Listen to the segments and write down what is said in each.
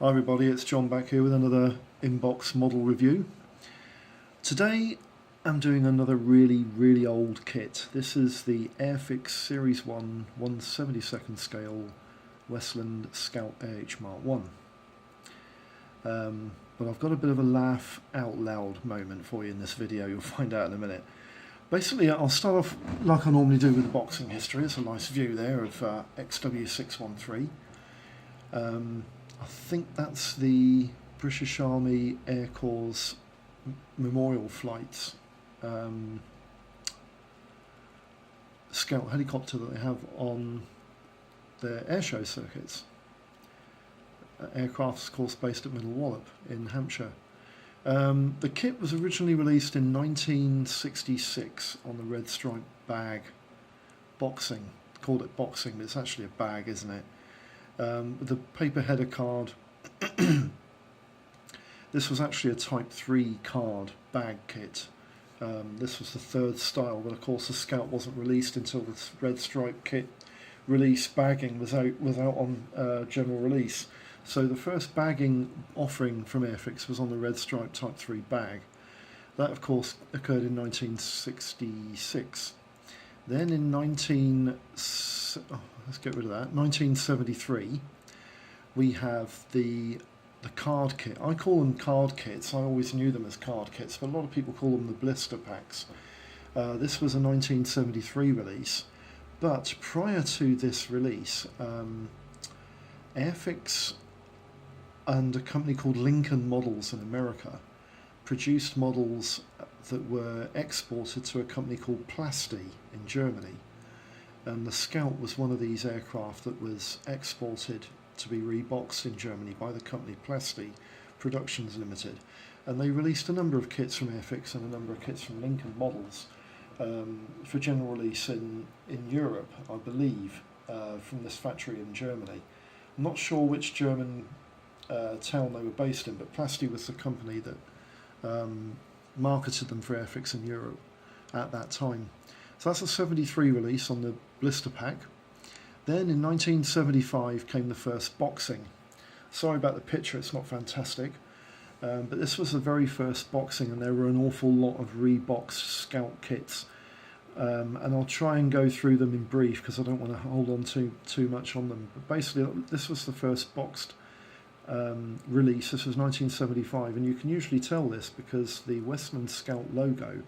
Hi everybody, it's John back here with another inbox model review. Today I'm doing another really old kit. This is the Airfix Series 1 1/72nd scale Westland Scout AH Mark 1. But I've got a bit of a laugh out loud moment for you in this video, you'll find out in a minute. Basically I'll start off like I normally do with the boxing history. It's a nice view there of XW613. I think that's the British Army Air Corps Memorial Flights scout helicopter that they have on their airshow circuits. Aircraft's of course based at Middle Wallop in Hampshire. The kit was originally released in 1966 on the red stripe bag boxing. Called it boxing, but it's actually a bag, isn't it? With the paper header card. This was actually a Type 3 card bag kit. This was the third style, but of course the Scout wasn't released until the red stripe kit release bagging was out on general release. So the first bagging offering from Airfix was on the red stripe Type 3 bag. That of course occurred in 1966. Then in 1973, we have the card kit. I call them card kits. I always knew them as card kits, but a lot of people call them the blister packs. This was a 1973 release, but prior to this release, Airfix and a company called Lincoln Models in America produced models that were exported to a company called Plasti in Germany, and the Scout was one of these aircraft that was exported to be reboxed in Germany by the company Plasti Productions Limited, and they released a number of kits from Airfix and a number of kits from Lincoln Models for general release in Europe, I believe, from this factory in Germany. I'm not sure which German town they were based in, but Plasti was the company that marketed them for Airfix in Europe at that time. So that's a 73 release on the blister pack. Then in 1975 came the first boxing. Sorry about the picture, it's not fantastic, but this was the very first boxing, and there were an awful lot of reboxed Scout kits, and I'll try and go through them in brief because I don't want to hold on too much on them. But basically this was the first boxed release. This was 1975, and you can usually tell this because the Westland Scout logo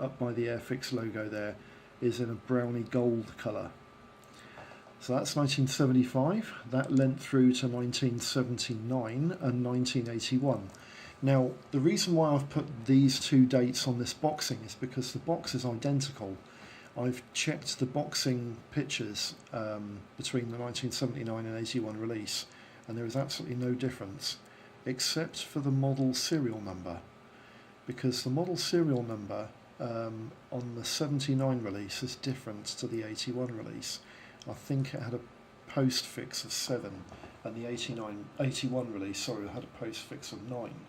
up by the Airfix logo there is in a browny gold colour. So that's 1975. That lent through to 1979 and 1981. Now the reason why I've put these two dates on this boxing is because the box is identical. I've checked the boxing pictures between the 1979 and 81 release, and there is absolutely no difference except for the model serial number, because the model serial number on the 79 release is different to the 81 release. I think it had a postfix of 7, and the 81 release, had a postfix of 9.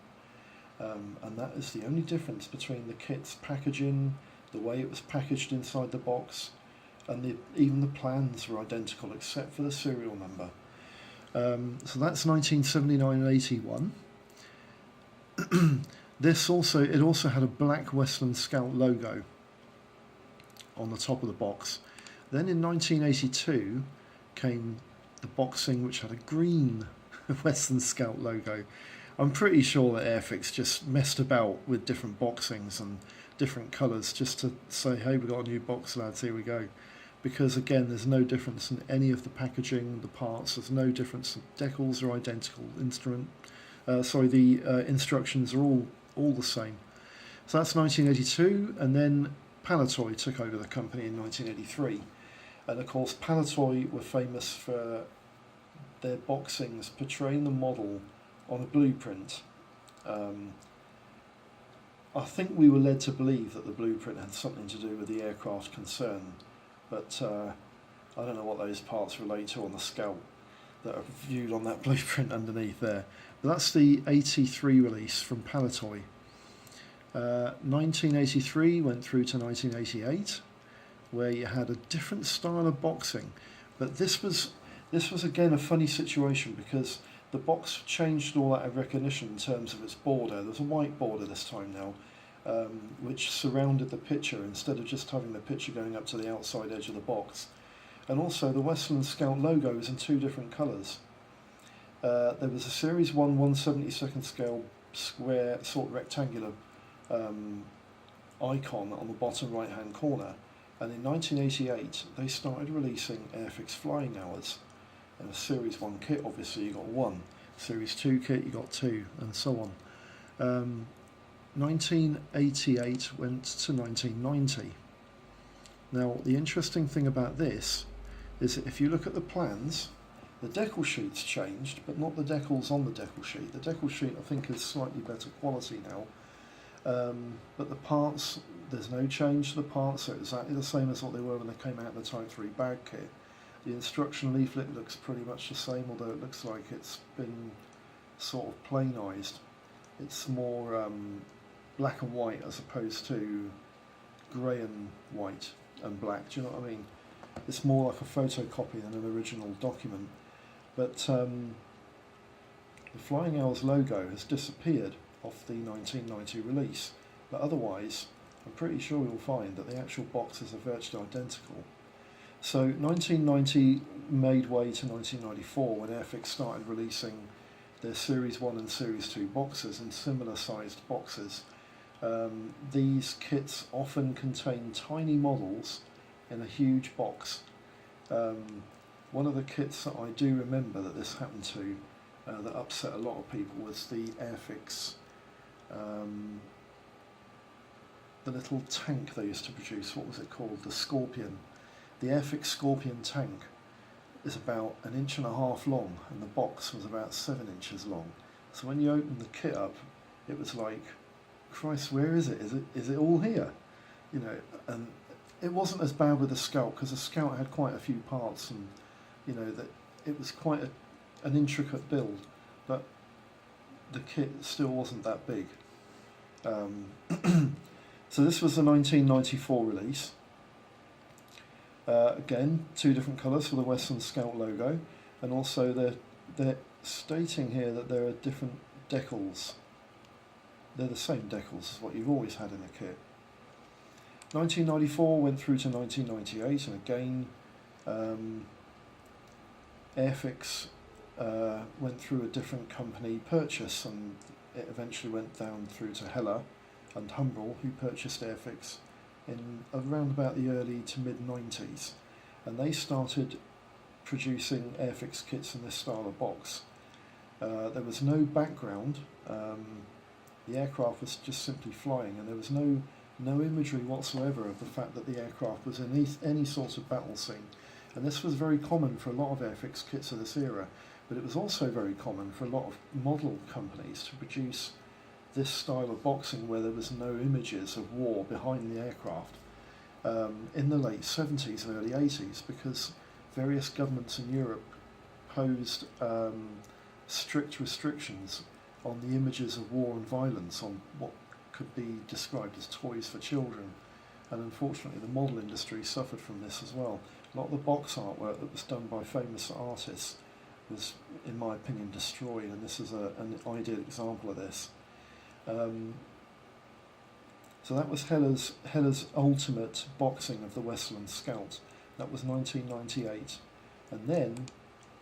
And that is the only difference between the kit's packaging, the way it was packaged inside the box, and even the plans were identical except for the serial number. So that's 1979 and 81. It also had a black Westland Scout logo on the top of the box. Then in 1982 came the boxing, which had a green Westland Scout logo. I'm pretty sure that Airfix just messed about with different boxings and different colours just to say, hey, we've got a new box, lads, here we go. Because again, there's no difference in any of the packaging, the parts, there's no difference. The decals are identical, the instructions are all the same. So that's 1982, and then Palitoy took over the company in 1983. And of course Palitoy were famous for their boxings portraying the model on a blueprint. I think we were led to believe that the blueprint had something to do with the aircraft concerned, but I don't know what those parts relate to on the Scout that are viewed on that blueprint underneath there. But that's the 83 release from Palitoy. 1983 went through to 1988, where you had a different style of boxing, but this was again a funny situation because the box changed all that recognition in terms of its border. There's a white border this time now, which surrounded the picture instead of just having the picture going up to the outside edge of the box. And also the Westland Scout logo is in two different colours. There was a Series 1 1/72nd scale square, sort of rectangular icon on the bottom right hand corner, and in 1988 they started releasing Airfix flying hours. In a Series 1 kit obviously you got 1, Series 2 kit you got 2, and so on. 1988 went to 1990. Now the interesting thing about this is that if you look at the plans, the decal sheet's changed, but not the decals on the decal sheet. The decal sheet I think is slightly better quality now, but the parts, there's no change to the parts. They're exactly the same as what they were when they came out in the Type 3 bag kit. The instruction leaflet looks pretty much the same, although it looks like it's been sort of plainized. It's more black and white as opposed to grey and white and black. Do you know what I mean? It's more like a photocopy than an original document. But the Flying Hours logo has disappeared off the 1990 release, but otherwise I'm pretty sure you'll find that the actual boxes are virtually identical. So 1990 made way to 1994 when Airfix started releasing their Series 1 and Series 2 boxes in similar sized boxes. These kits often contain tiny models in a huge box. One of the kits that I do remember that this happened to, that upset a lot of people, was the Airfix, the little tank they used to produce. What was it called? The Scorpion. The Airfix Scorpion tank is about 1.5 inches long, and the box was about 7 inches long. So when you opened the kit up, it was like, Christ, where is it? Is it all here? You know, and it wasn't as bad with the Scout, because the Scout had quite a few parts, and you know that it was quite an intricate build, but the kit still wasn't that big. So this was the 1994 release. Again, two different colours for the Westland Scout logo, and also they're stating here that there are different decals. They're the same decals as what you've always had in a kit. 1994 went through to 1998, and again Airfix went through a different company purchase, and it eventually went down through to Heller and Humbrol, who purchased Airfix in around about the early to mid 90s, and they started producing Airfix kits in this style of box. There was no background, the aircraft was just simply flying, and there was no imagery whatsoever of the fact that the aircraft was in any sort of battle scene. And this was very common for a lot of Airfix kits of this era, but it was also very common for a lot of model companies to produce this style of boxing where there was no images of war behind the aircraft in the late 70s and early 80s, because various governments in Europe posed strict restrictions on the images of war and violence on what could be described as toys for children, and unfortunately the model industry suffered from this as well. A lot of the box artwork that was done by famous artists was, in my opinion, destroyed, and this is an ideal example of this. So that was Heller's ultimate boxing of the Westland Scout. That was 1998, and then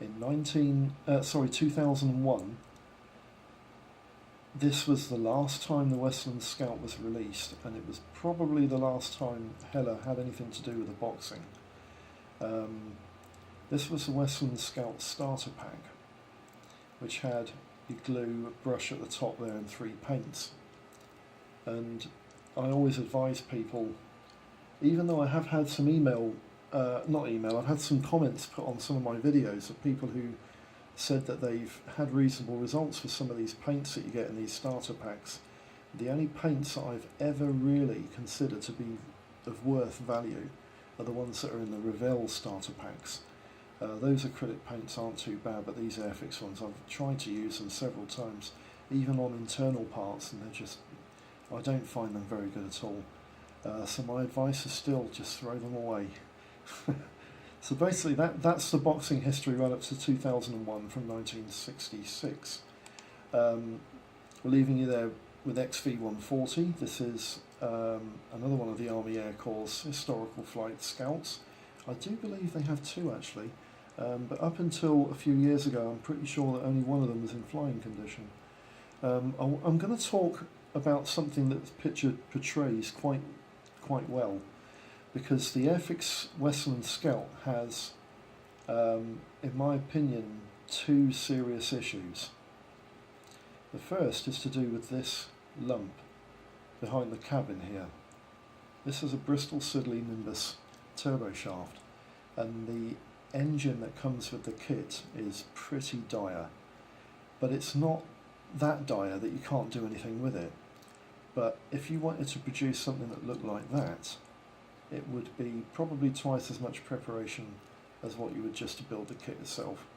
in 2001, this was the last time the Westland Scout was released, and it was probably the last time Heller had anything to do with the boxing. This was the Westland Scout starter pack, which had your glue, a brush at the top there, and 3 paints. And I always advise people, even though I have had some I've had some comments put on some of my videos of people who said that they've had reasonable results with some of these paints that you get in these starter packs. The only paints that I've ever really considered to be of worth value are the ones that are in the Revell starter packs. Those acrylic paints aren't too bad, but these Airfix ones, I've tried to use them several times, even on internal parts, and I don't find them very good at all. So my advice is still just throw them away. So basically that's the boxing history right up to 2001 from 1966. We're leaving you there with XV-140. This is another one of the Army Air Corps' historical flight scouts. I do believe they have two actually, but up until a few years ago I'm pretty sure that only one of them was in flying condition. I'm going to talk about something that the picture portrays quite well, because the Airfix Westland Scout has, in my opinion, two serious issues. The first is to do with this lump behind the cabin here. This is a Bristol Siddeley Nimbus turboshaft, and the engine that comes with the kit is pretty dire, but it's not that dire that you can't do anything with it. But if you wanted to produce something that looked like that, it would be probably twice as much preparation as what you would just to build the kit itself.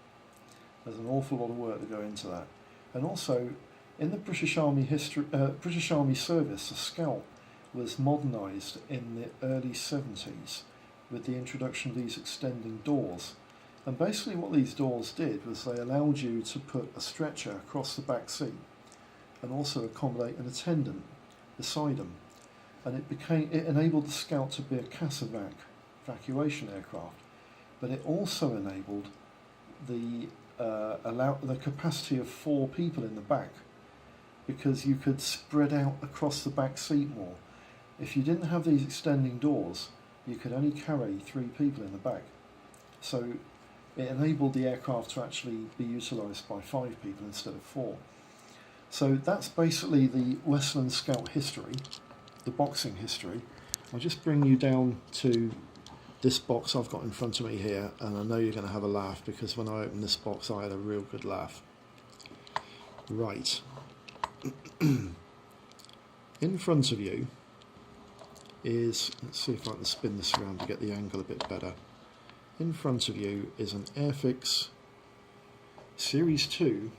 There's an awful lot of work to go into that. And also, in the British Army British Army service, the Scout was modernised in the early 70s with the introduction of these extending doors. And basically what these doors did was they allowed you to put a stretcher across the back seat and also accommodate an attendant beside them. And it enabled the Scout to be a CASEVAC evacuation aircraft, but it also enabled the capacity of 4 people in the back, because you could spread out across the back seat more. If you didn't have these extending doors, you could only carry 3 people in the back. So it enabled the aircraft to actually be utilised by 5 people instead of 4. So that's basically the Westland Scout history, the boxing history. I'll just bring you down to this box I've got in front of me here, and I know you're going to have a laugh, because when I opened this box I had a real good laugh. Right. In front of you is, let's see if I can spin this around to get the angle a bit better. In front of you is an Airfix Series 2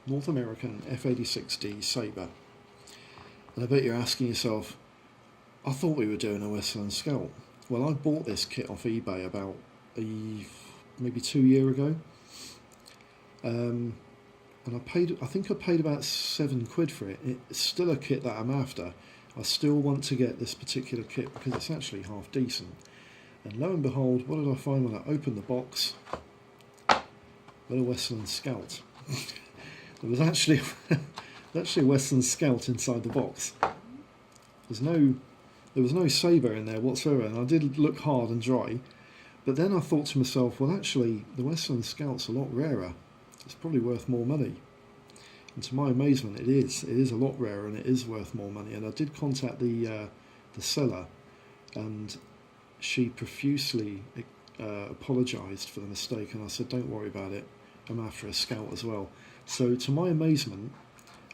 North American F-86D Sabre. And I bet you're asking yourself, I thought we were doing a Westland Scout. Well, I bought this kit off eBay about maybe 2 years ago. And I think I paid about £7 for it. It's still a kit that I'm after. I still want to get this particular kit because it's actually half decent. And lo and behold, what did I find when I opened the box? Well, a Westland Scout. There was actually a Westland Scout inside the box. There was no Sabre in there whatsoever, and I did look hard and dry. But then I thought to myself, well, actually, the Westland Scout's a lot rarer. It's probably worth more money. And to my amazement, it is. It is a lot rarer, and it is worth more money. And I did contact the seller, and she profusely apologised for the mistake, and I said, don't worry about it, I'm after a Scout as well. So to my amazement,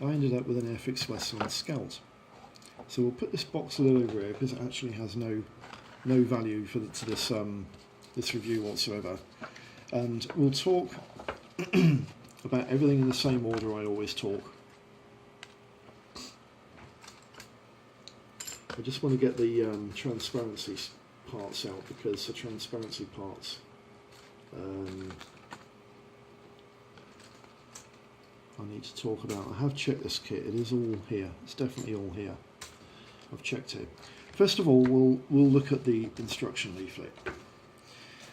I ended up with an Airfix Westland Scout. So we'll put this box a little over here because it actually has no value to this review whatsoever, and we'll talk about everything in the same order I always talk. I just want to get the transparency parts out, because the transparency parts I need to talk about. I have checked this kit, it is all here, it's definitely all here. I've checked it. First of all, we'll look at the instruction leaflet.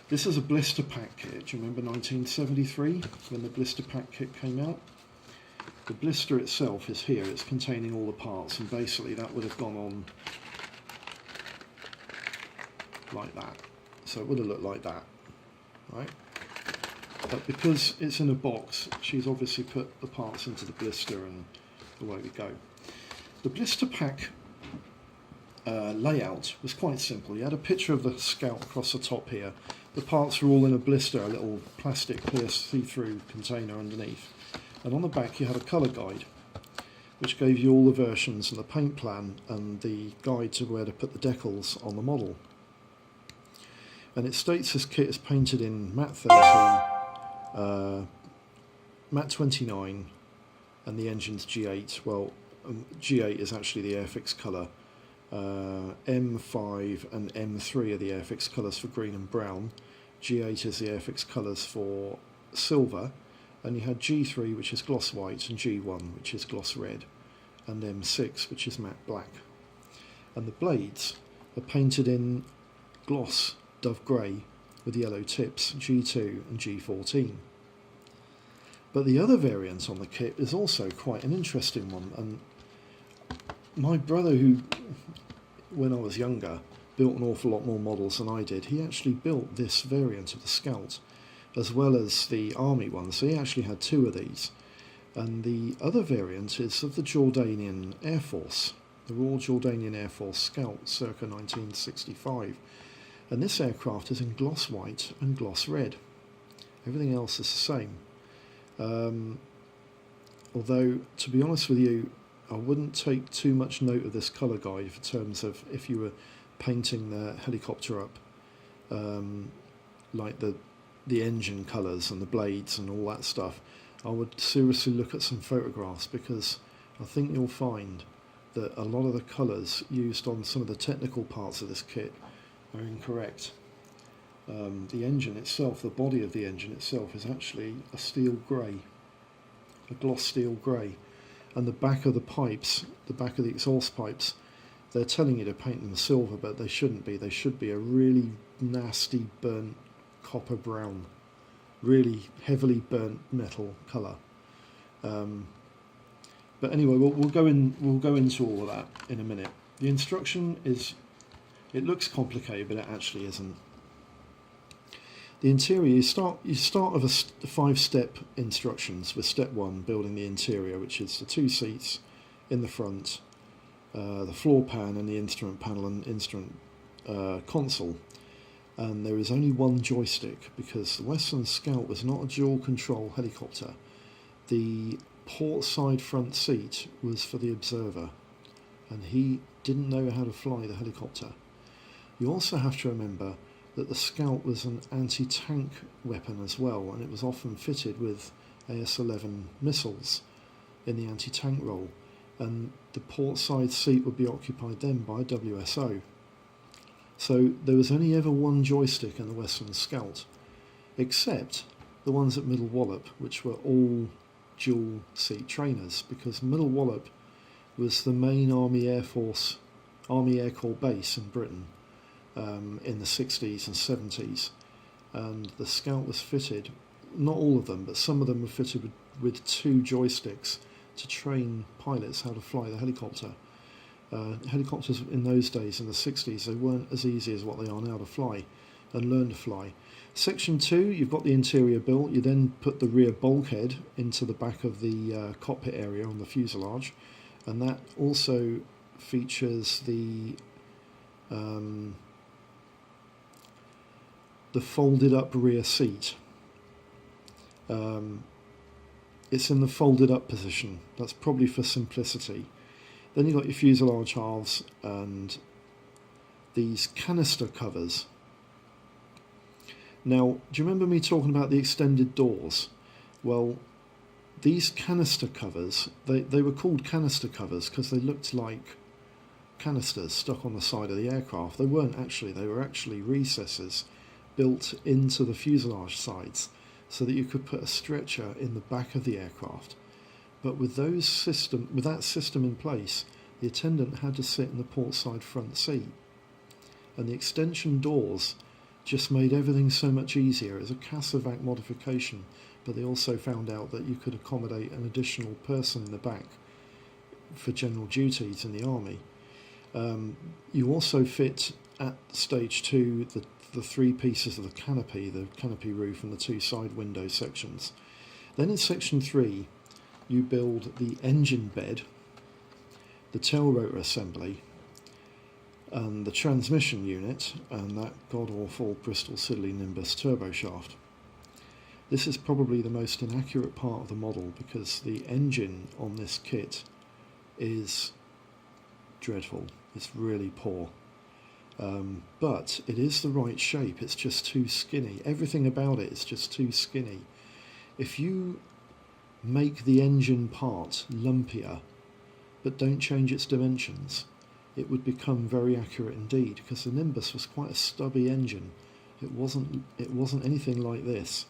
This is a blister pack kit. Do you remember 1973 when the blister pack kit came out? The blister itself is here, it's containing all the parts, and basically that would have gone on like that. So it would have looked like that, right? But because it's in a box, she's obviously put the parts into the blister, and away we go. The blister pack layout was quite simple. You had a picture of the Scout across the top here. The parts were all in a blister, a little plastic clear see-through container underneath. And on the back you had a colour guide, which gave you all the versions and the paint plan and the guide to where to put the decals on the model. And it states this kit is painted in matte 13, matte 29, and the engine's G8. Well, G8 is actually the Airfix colour. M5 and M3 are the Airfix colours for green and brown. G8 is the Airfix colours for silver, and you had G3, which is gloss white, and G1, which is gloss red, and M6, which is matte black. And the blades are painted in gloss dove grey with yellow tips, G2 and G14. But the other variant on the kit is also quite an interesting one, and my brother, who, when I was younger, built an awful lot more models than I did, he actually built this variant of the Scout, as well as the Army one, so he actually had two of these. And the other variant is of the Jordanian Air Force, the Royal Jordanian Air Force Scout, circa 1965. And this aircraft is in gloss white and gloss red. Everything else is the same. Although, to be honest with you, I wouldn't take too much note of this colour guide in terms of if you were painting the helicopter up, like the engine colours and the blades and all that stuff. I would seriously look at some photographs, because I think you'll find that a lot of the colours used on some of the technical parts of this kit are incorrect. The engine itself, the body of the engine itself, is actually a steel grey, a gloss steel grey, and the back of the pipes, the back of the exhaust pipes, they're telling you to paint them silver, but they shouldn't be. They should be a really nasty burnt copper brown, really heavily burnt metal colour. But anyway, we'll go into all of that in a minute. The instruction is, it looks complicated, but it actually isn't. The interior, you start with a 5-step instructions, with step 1 building the interior, which is the 2 seats in the front, the floor pan and the instrument panel and instrument console. And there is only one joystick, because the Westland Scout was not a dual control helicopter. The port side front seat was for the observer, and he didn't know how to fly the helicopter. You also have to remember that the Scout was an anti-tank weapon as well, and it was often fitted with AS-11 missiles in the anti-tank role, and the port side seat would be occupied then by WSO. So there was only ever one joystick in the Westland Scout, except the ones at Middle Wallop, which were all dual seat trainers, because Middle Wallop was the main Army Air Corps base in Britain in the 60s and 70s, and the Scout was fitted, not all of them, but some of them were fitted with 2 joysticks to train pilots how to fly the helicopter. Helicopters in those days, in the 60s, they weren't as easy as what they are now to fly and learn to fly. Section 2, you've got the interior built. You then put the rear bulkhead into the back of the cockpit area on the fuselage, and that also features the folded up rear seat. It's in the folded up position. That's probably for simplicity. Then you've got your fuselage halves and these canister covers. Now, do you remember me talking about the extended doors? Well, these canister covers, they were called canister covers because they looked like canisters stuck on the side of the aircraft. They weren't actually, they were actually recesses built into the fuselage sides so that you could put a stretcher in the back of the aircraft. But with that system in place, the attendant had to sit in the port side front seat. And the extension doors just made everything so much easier. It was a Casavac modification, but they also found out that you could accommodate an additional person in the back for general duties in the Army. You also fit at stage 2 the 3 pieces of the canopy roof and the 2 side window sections. Then in section 3, you build the engine bed, the tail rotor assembly, and the transmission unit, and that god-awful Bristol Siddeley Nimbus turboshaft. This is probably the most inaccurate part of the model, because the engine on this kit is dreadful. It's really poor. But it is the right shape. It's just too skinny. Everything about it is just too skinny. If you make the engine part lumpier but don't change its dimensions, it would become very accurate indeed, because the Nimbus was quite a stubby engine It wasn't anything like this.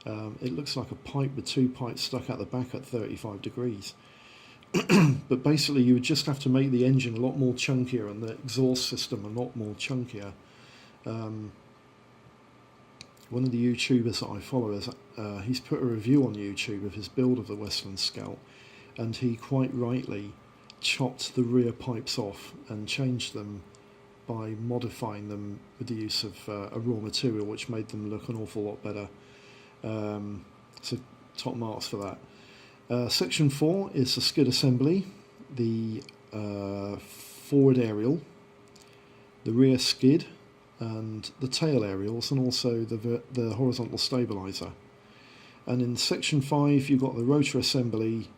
It looks like a pipe with two pipes stuck out the back at 35 degrees. But basically you would just have to make the engine a lot more chunkier and the exhaust system a lot more chunkier. One of the YouTubers that I follow, he's put a review on YouTube of his build of the Westland Scout, and he quite rightly chopped the rear pipes off and changed them by modifying them with the use of a raw material, which made them look an awful lot better. So top marks for that. Section 4 is the skid assembly, the forward aerial, the rear skid, and the tail aerials, and also the horizontal stabilizer. And in section 5 you've got the rotor assembly,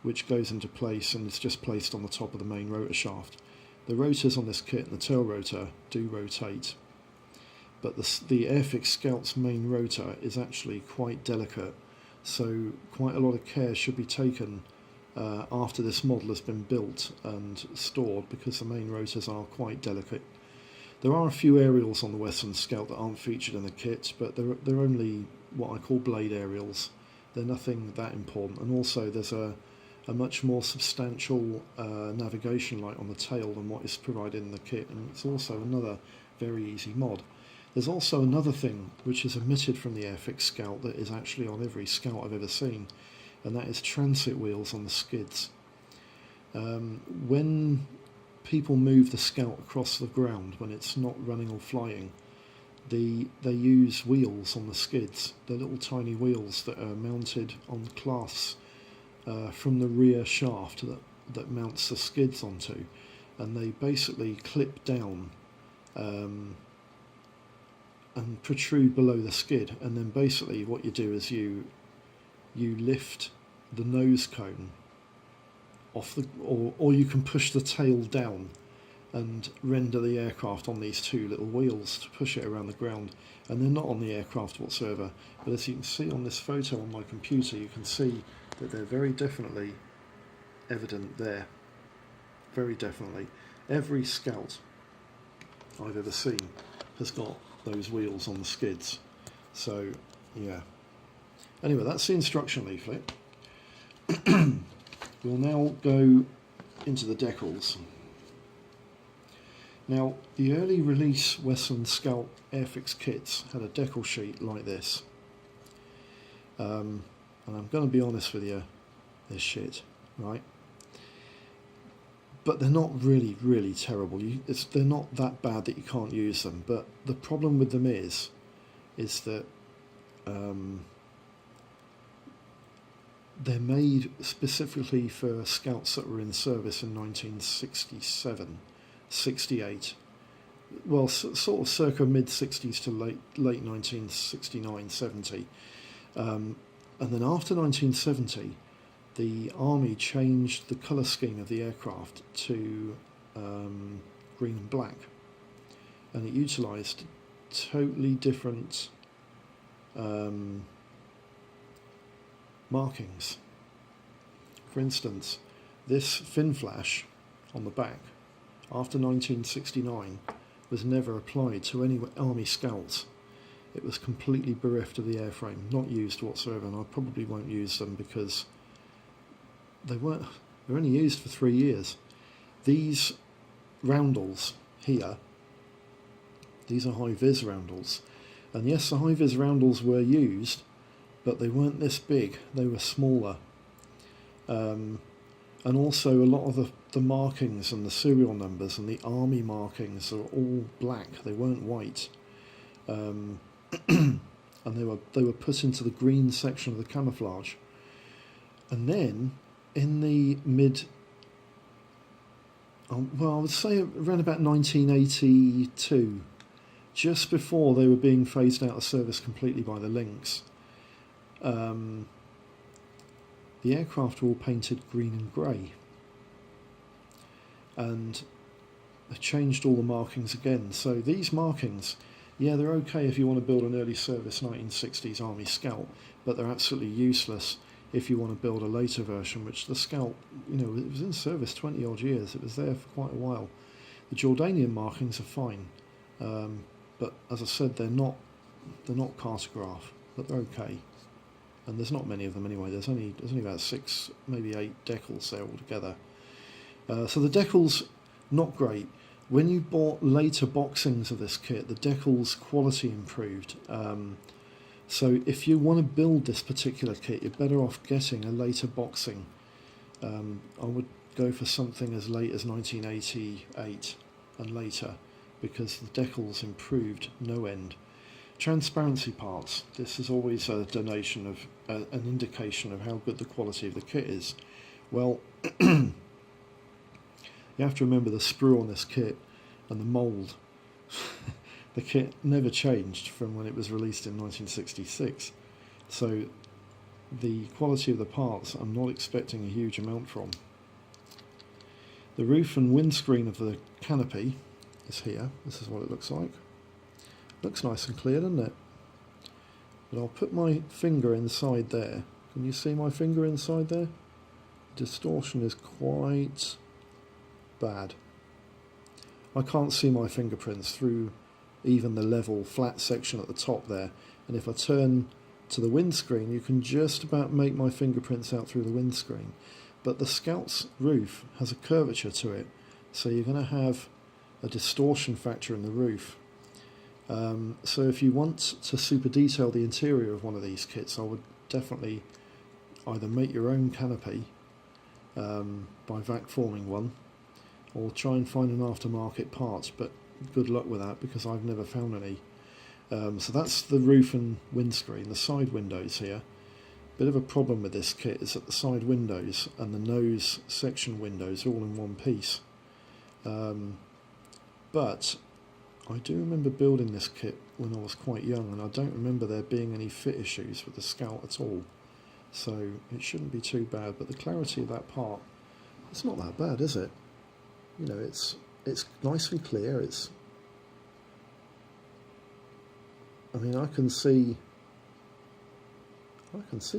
which goes into place and it's just placed on the top of the main rotor shaft. The rotors on this kit and the tail rotor do rotate, but the Airfix Scout's main rotor is actually quite delicate, so quite a lot of care should be taken after this model has been built and stored, because the main rotors are quite delicate. There are a few aerials on the Westland Scout that aren't featured in the kit, but they're only what I call blade aerials. They're nothing that important, and also there's a much more substantial navigation light on the tail than what is provided in the kit, and it's also another very easy mod. There's also another thing which is omitted from the Airfix Scout that is actually on every Scout I've ever seen, and that is transit wheels on the skids. When people move the Scout across the ground, when it's not running or flying, they use wheels on the skids. They're little tiny wheels that are mounted on clasps from the rear shaft that mounts the skids onto, and they basically clip down and protrude below the skid, and then basically what you do is you lift the nose cone off or you can push the tail down and render the aircraft on these two little wheels to push it around the ground, and they're not on the aircraft whatsoever, but as you can see on this photo on my computer, you can see that they're very definitely evident there. Very definitely. Every Scout I've ever seen has got those wheels on the skids. So yeah. Anyway, that's the instruction leaflet. We'll now go into the decals. Now, the early release Westland Scout Airfix kits had a decal sheet like this. And I'm going to be honest with you, they're shit, right? But they're not really, really terrible. They're not that bad that you can't use them. But the problem with them is that they're made specifically for Scouts that were in service in 1967, 68. Well, sort of circa mid-60s to late 1969, 70. And then after 1970, the Army changed the colour scheme of the aircraft to green and black, and it utilised totally different markings. For instance, this fin flash on the back after 1969 was never applied to any Army Scouts. It was completely bereft of the airframe, not used whatsoever, and I probably won't use them because they're only used for 3 years. These roundels here, these are high-vis roundels, and yes, the high-vis roundels were used, but they weren't this big, they were smaller. And also a lot of the markings and the serial numbers and the Army markings are all black, they weren't white. And they were put into the green section of the camouflage. And then in the well, I would say around about 1982, just before they were being phased out of service completely by the Lynx, the aircraft were all painted green and grey, and they changed all the markings again. So these markings, yeah, they're okay if you want to build an early service 1960s Army Scout, but they're absolutely useless if you want to build a later version, which the Scout, you know, it was in service 20 odd years, it was there for quite a while. The Jordanian markings are fine, But as I said, they're not cartograph, but they're okay. And there's not many of them anyway. There's only about 6, maybe 8 decals there altogether. So the decals, not great. When you bought later boxings of this kit, the decals quality improved. So if you want to build this particular kit, you're better off getting a later boxing. I would go for something as late as 1988 and later, because the decals improved no end. Transparency parts. This is always a donation of an indication of how good the quality of the kit is. Well, you have to remember the sprue on this kit and the mould. The kit never changed from when it was released in 1966. So the quality of the parts I'm not expecting a huge amount from. The roof and windscreen of the canopy is here. This is what it looks like. Looks nice and clear, doesn't it? But I'll put my finger inside there. Can you see my finger inside there? Distortion is quite bad. I can't see my fingerprints through even the level flat section at the top there, and if I turn to the windscreen you can just about make my fingerprints out through the windscreen. But the Scout's roof has a curvature to it, so you're going to have a distortion factor in the roof. So if you want to super detail the interior of one of these kits, I would definitely either make your own canopy by vac forming one, or try and find an aftermarket part, but good luck with that because I've never found any. So that's the roof and windscreen. The side windows here, bit of a problem with this kit is that the side windows and the nose section windows are all in one piece. But I do remember building this kit when I was quite young, and I don't remember there being any fit issues with the Scout at all. So it shouldn't be too bad, but the clarity of that part, it's not that bad, is it? You know, it's nice and clear. I mean, I can see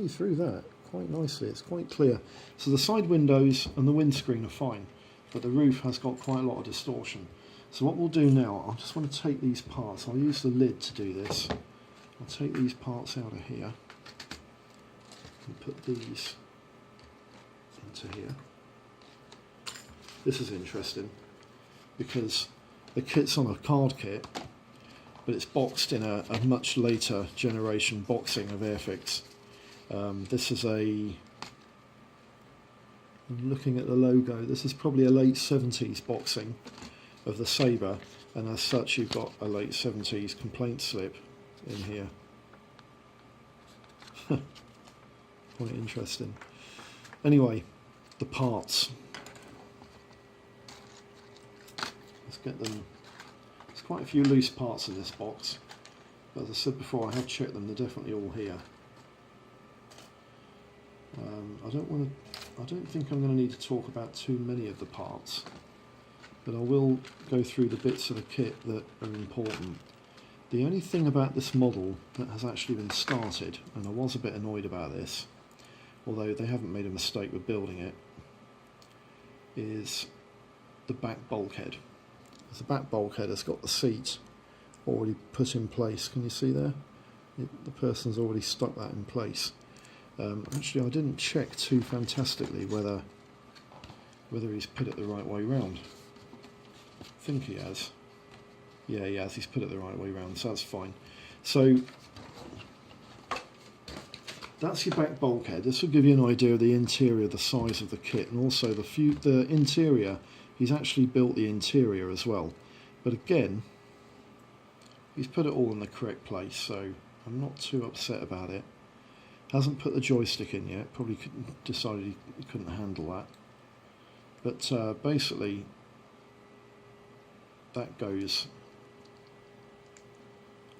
through that quite nicely. It's quite clear. So the side windows and the windscreen are fine, but the roof has got quite a lot of distortion. So what we'll do now, I just want to take these parts. I'll use the lid to do this. I'll take these parts out of here and put these into here. This is interesting because the kit's on a card kit, but it's boxed in a much later generation boxing of Airfix. This is I'm looking at the logo, this is probably a late 70s boxing of the Sabre, and as such you've got a late 70s complaint slip in here. Quite interesting. Anyway, the parts. Let's get them. There's quite a few loose parts in this box, but as I said before, I have checked them, they're definitely all here. I don't think I'm going to need to talk about too many of the parts, but I will go through the bits of the kit that are important. The only thing about this model that has actually been started, and I was a bit annoyed about this, although they haven't made a mistake with building it, is the back bulkhead. The back bulkhead has got the seat already put in place. Can you see there? The person's already stuck that in place. Actually, I didn't check too fantastically whether he's put it the right way round. I think he has. Yeah, he has. He's put it the right way round, so that's fine. So that's your back bulkhead. This will give you an idea of the interior, the size of the kit, and also the interior. He's actually built the interior as well, but again, he's put it all in the correct place, so I'm not too upset about it. Hasn't put the joystick in yet, probably decided he couldn't handle that. But basically, that goes,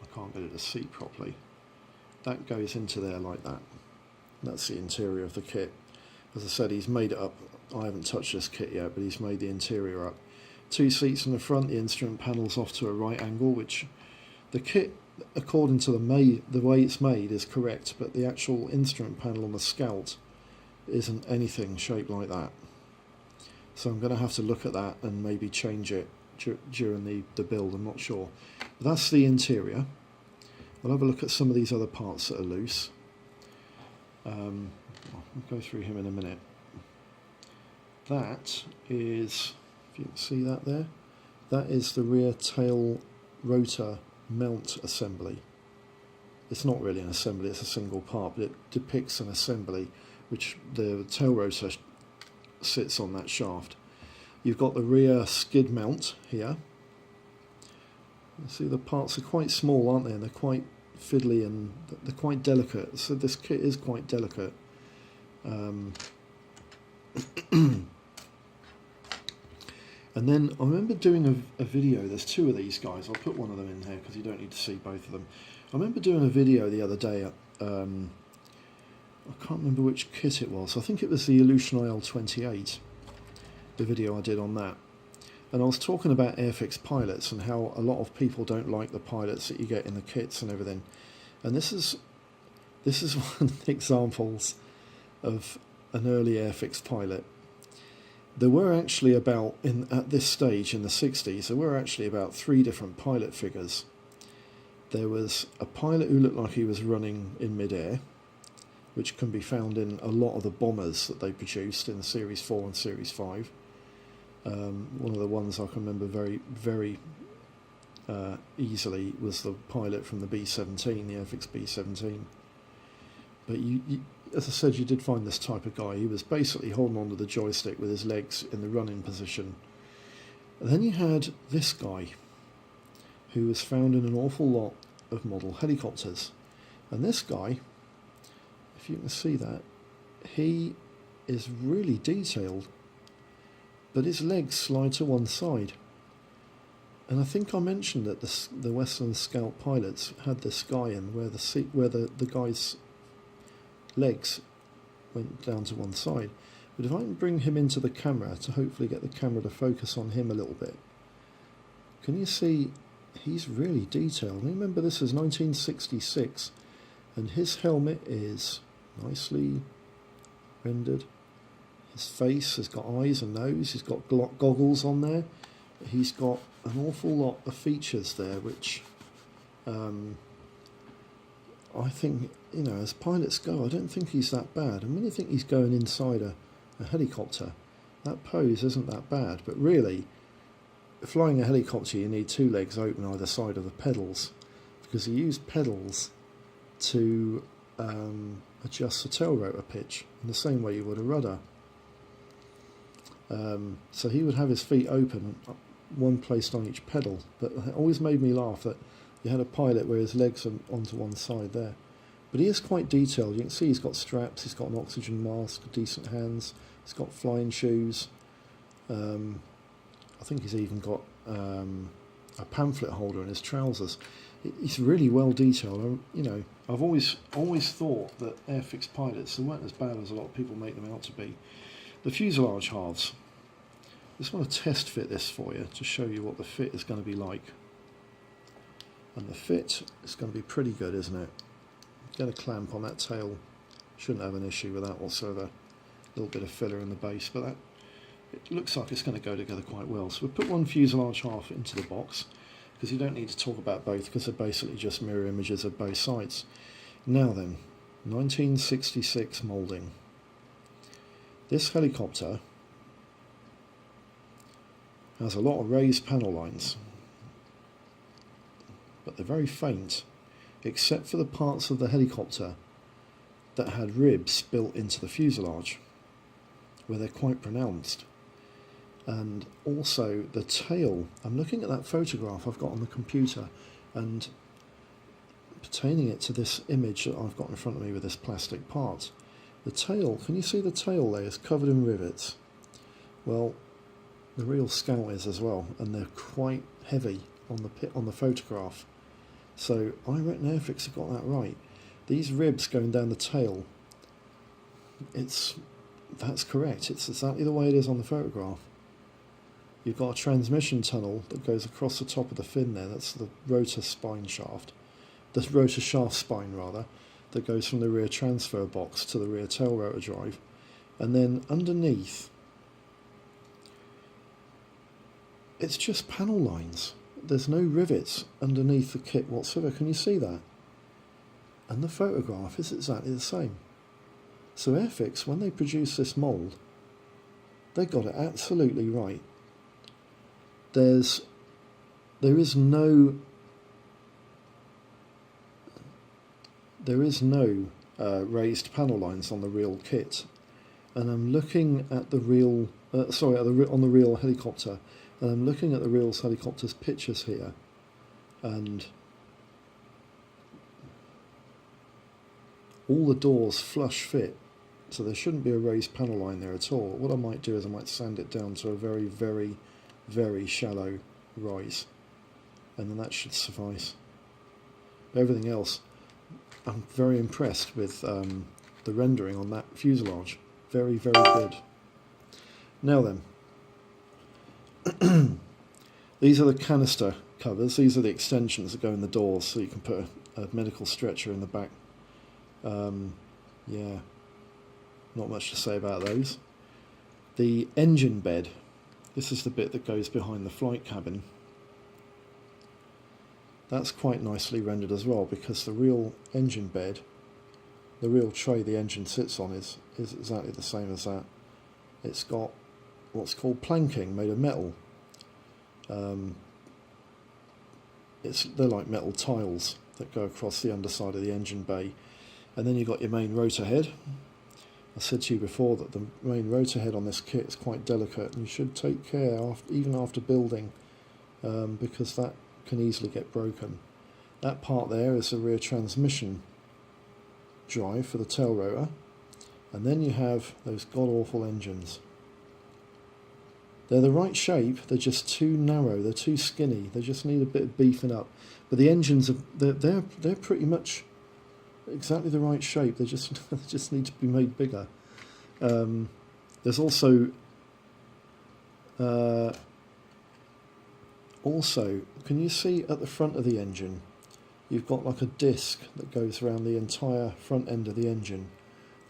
I can't get it to seat properly, that goes into there like that. That's the interior of the kit. As I said, he's made it up. I haven't touched this kit yet, but he's made the interior up. 2 seats in the front, the instrument panel's off to a right angle, which the kit, according to the way it's made, is correct, but the actual instrument panel on the Scout isn't anything shaped like that. So I'm going to have to look at that and maybe change it during the build, I'm not sure. But that's the interior. We'll have a look at some of these other parts that are loose. I'll go through him in a minute. That is, if you can see that there, that is the rear tail rotor mount assembly. It's not really an assembly, it's a single part, but it depicts an assembly which the tail rotor sits on that shaft. You've got the rear skid mount here. You see the parts are quite small, aren't they? And they're quite fiddly and they're quite delicate. So this kit is quite delicate. And then I remember doing a video, there's two of these guys, I'll put one of them in here because you don't need to see both of them. I remember doing a video the other day, I can't remember which kit it was, I think it was the Aleutian IL-28, the video I did on that. And I was talking about Airfix pilots and how a lot of people don't like the pilots that you get in the kits and everything. And this is one of the examples of an early Airfix pilot. There were actually at this stage in the 60s, there were actually about 3 different pilot figures. There was a pilot who looked like he was running in mid-air, which can be found in a lot of the bombers that they produced in Series 4 and Series 5. One of the ones I can remember very, very easily was the pilot from the B-17, the Airfix B-17. But as I said, you did find this type of guy. He was basically holding onto the joystick with his legs in the running position. And then you had this guy, who was found in an awful lot of model helicopters. And this guy, if you can see that, he is really detailed, but his legs slide to one side. And I think I mentioned that the Westland Scout pilots had this guy in where the guy's legs went down to one side. But if I can bring him into the camera to hopefully get the camera to focus on him a little bit, can you see he's really detailed? Remember, this is 1966 and his helmet is nicely rendered. His face has got eyes and nose, he's got goggles on there, he's got an awful lot of features there which I think, you know, as pilots go, I don't think he's that bad. And when you think he's going inside a helicopter, that pose isn't that bad. But really, flying a helicopter, you need 2 legs open either side of the pedals, because you use pedals to adjust the tail rotor pitch in the same way you would a rudder. So he would have his feet open, one placed on each pedal. But it always made me laugh that you had a pilot where his legs are onto one side there. But he is quite detailed. You can see he's got straps, he's got an oxygen mask, decent hands, he's got flying shoes. I think he's even got a pamphlet holder in his trousers. He's really well detailed. You know, I've always thought that Airfix pilots, they weren't as bad as a lot of people make them out to be. The fuselage halves. I just want to test fit this for you to show you what the fit is going to be like. And the fit is going to be pretty good, isn't it? Get a clamp on that tail, shouldn't have an issue with that whatsoever. A little bit of filler in the base, but it looks like it's going to go together quite well. So we'll put one fuselage half into the box, because you don't need to talk about both, because they're basically just mirror images of both sides. Now then, 1966 moulding. This helicopter has a lot of raised panel lines, but they're very faint, except for the parts of the helicopter that had ribs built into the fuselage, where they're quite pronounced. And also the tail, I'm looking at that photograph I've got on the computer and pertaining it to this image that I've got in front of me with this plastic part. The tail, can you see the tail there is covered in rivets? Well, the real Scout is as well, and they're quite heavy on the photograph. So I reckon Airfix have got that right. These ribs going down the tail, that's correct. It's exactly the way it is on the photograph. You've got a transmission tunnel that goes across the top of the fin there. That's the rotor spine shaft. The rotor shaft spine, rather, that goes from the rear transfer box to the rear tail rotor drive. And then underneath, it's just panel lines. There's no rivets underneath the kit whatsoever. Can you see that? And the photograph is exactly the same. So Airfix, when they produce this mould, they got it absolutely right. There is no raised panel lines on the real kit, and I'm looking at the real on the real helicopter, and I'm looking at the real helicopter's pictures here, and all the doors flush fit, so there shouldn't be a raised panel line there at all. What I might do is I might sand it down to a very, very, very shallow rise, and then that should suffice. Everything else, I'm very impressed with the rendering on that fuselage. Very, very good. Now then, these are the canister covers. These are the extensions that go in the doors, so you can put a medical stretcher in the back. Yeah, not much to say about those. The engine bed, this is the bit that goes behind the flight cabin. That's quite nicely rendered as well, because the real engine bed, the real tray the engine sits on is exactly the same as that. It's got what's called planking made of metal. They're like metal tiles that go across the underside of the engine bay. And then you've got your main rotor head. I said to you before that the main rotor head on this kit is quite delicate, and you should take care even after building, because that can easily get broken. That part there is the rear transmission drive for the tail rotor, and then you have those god-awful engines. They're the right shape, they're just too narrow, they're too skinny, they just need a bit of beefing up. But the engines, they're pretty much exactly the right shape, they just need to be made bigger. There's also can you see at the front of the engine you've got like a disc that goes around the entire front end of the engine?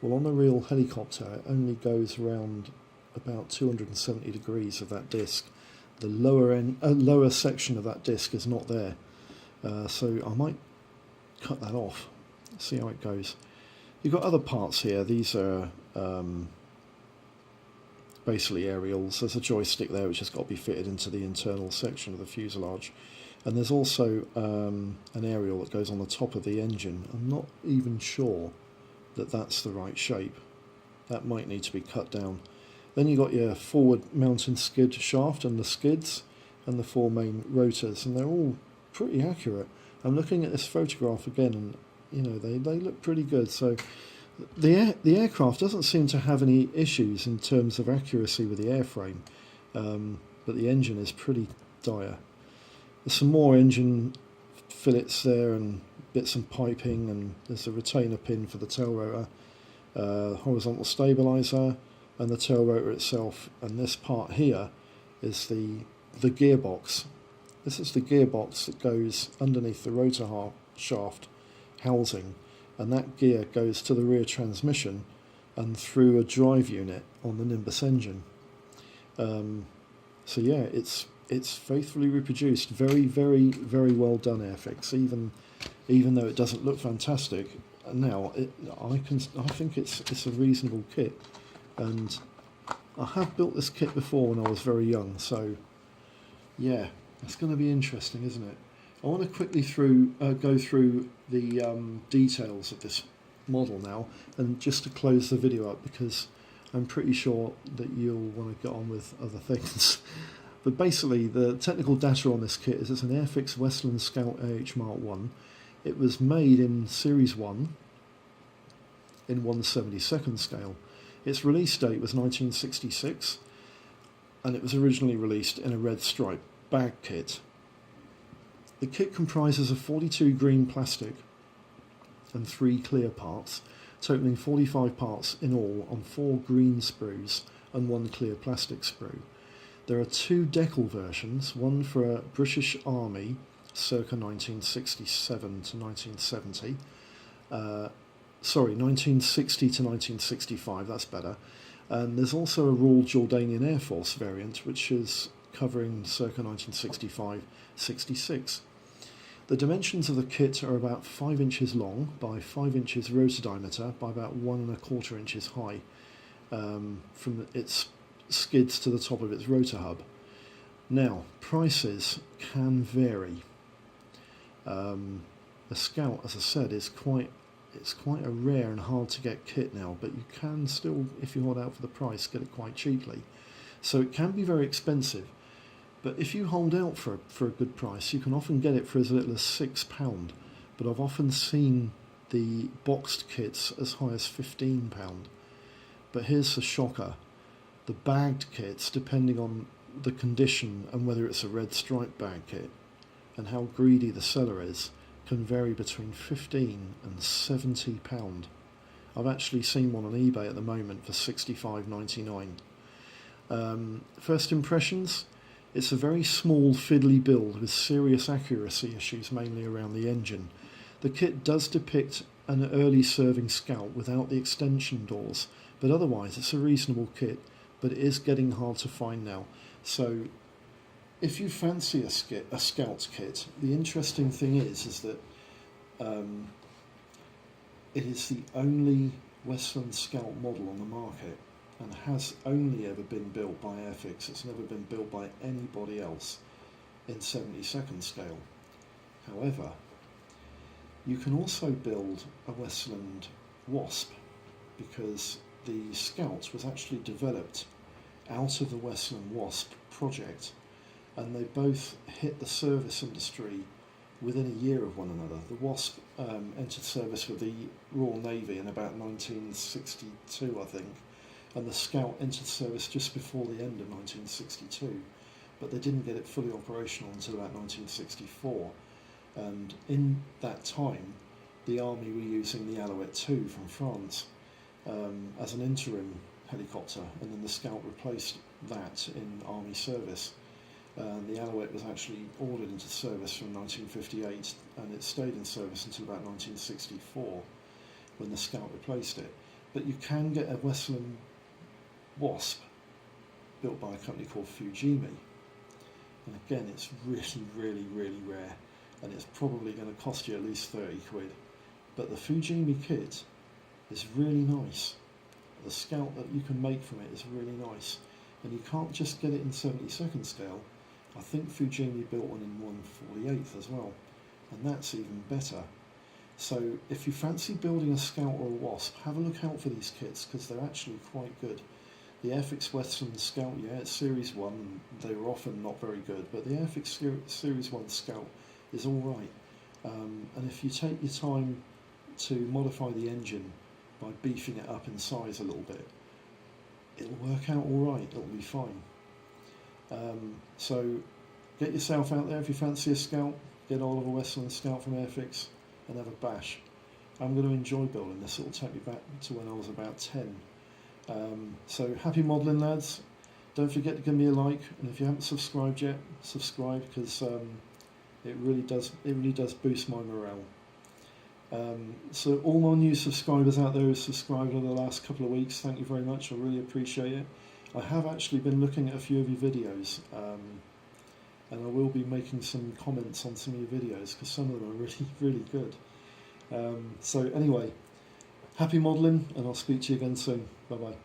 Well, on the real helicopter it only goes around about 270 degrees of that disc. The lower section of that disc is not there, so I might cut that off, see how it goes. You've got other parts here. These are basically aerials. There's a joystick there which has got to be fitted into the internal section of the fuselage, and there's also an aerial that goes on the top of the engine. I'm not even sure that that's the right shape. That might need to be cut down. Then you've got your forward mounting skid shaft and the skids and the four main rotors, and they're all pretty accurate. I'm looking at this photograph again, and you know they look pretty good. So the aircraft doesn't seem to have any issues in terms of accuracy with the airframe, but the engine is pretty dire. There's some more engine fillets there and bits and piping, and there's a retainer pin for the tail rotor, horizontal stabilizer, and the tail rotor itself. And this part here is the gearbox. This is the gearbox that goes underneath the rotor shaft housing, and that gear goes to the rear transmission and through a drive unit on the Nimbus engine. So yeah, it's faithfully reproduced. Very, very, very well done, Airfix. Even though it doesn't look fantastic now, I think it's a reasonable kit. And I have built this kit before when I was very young, so yeah, it's going to be interesting, isn't it? I want to quickly go through the details of this model now, and just to close the video up, because I'm pretty sure that you'll want to get on with other things. But basically, the technical data on this kit is it's an Airfix Westland Scout AH Mark 1. It was made in Series 1 in 1/72nd scale. Its release date was 1966, and it was originally released in a red stripe bag kit. The kit comprises of 42 green plastic and 3 clear parts, totaling 45 parts in all on 4 green sprues and 1 clear plastic sprue. There are 2 decal versions, one for a British Army circa 1967 to 1970, 1960 to 1965, that's better. And there's also a Royal Jordanian Air Force variant, which is covering circa 1965-66. The dimensions of the kit are about 5 inches long by 5 inches rotor diameter by about 1¼ inches high, from its skids to the top of its rotor hub. Now, prices can vary. The Scout, as I said, it's quite a rare and hard to get kit now, but you can still, if you hold out for the price, get it quite cheaply. So it can be very expensive, but if you hold out for a good price, you can often get it for as little as £6. But I've often seen the boxed kits as high as £15. But here's the shocker: the bagged kits, depending on the condition and whether it's a red stripe bag kit and how greedy the seller is, can vary between £15 and £70. I've actually seen one on eBay at the moment for £65.99. First impressions: it's a very small fiddly build with serious accuracy issues, mainly around the engine. The kit does depict an early serving Scout without the extension doors, but otherwise it's a reasonable kit, but it is getting hard to find now. So if you fancy a Scout kit, the interesting thing is that it is the only Westland Scout model on the market and has only ever been built by Airfix. It's never been built by anybody else in 72nd scale. However, you can also build a Westland Wasp, because the Scout was actually developed out of the Westland Wasp project, and they both hit the service industry within a year of one another. The Wasp entered service with the Royal Navy in about 1962, I think, and the Scout entered service just before the end of 1962, but they didn't get it fully operational until about 1964. And in that time, the Army were using the Alouette 2 from France as an interim helicopter, and then the Scout replaced that in Army service. The Alouette was actually ordered into service from 1958, and it stayed in service until about 1964 when the Scout replaced it. But you can get a Westland Wasp built by a company called Fujimi, and again it's really rare, and it's probably going to cost you at least 30 quid. But the Fujimi kit is really nice. The Scout that you can make from it is really nice, and you can't just get it in 72nd scale. I think Fujimi built one in 1/48th as well, and that's even better. So if you fancy building a Scout or a Wasp, have a look out for these kits, because they're actually quite good. The Airfix Westland Scout, yeah, it's Series 1, they were often not very good, but the Airfix Series 1 Scout is alright. And if you take your time to modify the engine by beefing it up in size a little bit, it'll work out alright, it'll be fine. So get yourself out there if you fancy a Scout, get hold of a Westland Scout from Airfix and have a bash. I'm going to enjoy building this. It'll take me back to when I was about 10. So happy modelling, lads. Don't forget to give me a like, and if you haven't subscribed yet, subscribe, because it really does boost my morale. So all my new subscribers out there who subscribed over the last couple of weeks, thank you very much. I really appreciate it. I have actually been looking at a few of your videos, and I will be making some comments on some of your videos, because some of them are really good. So anyway, happy modelling, and I'll speak to you again soon. Bye bye.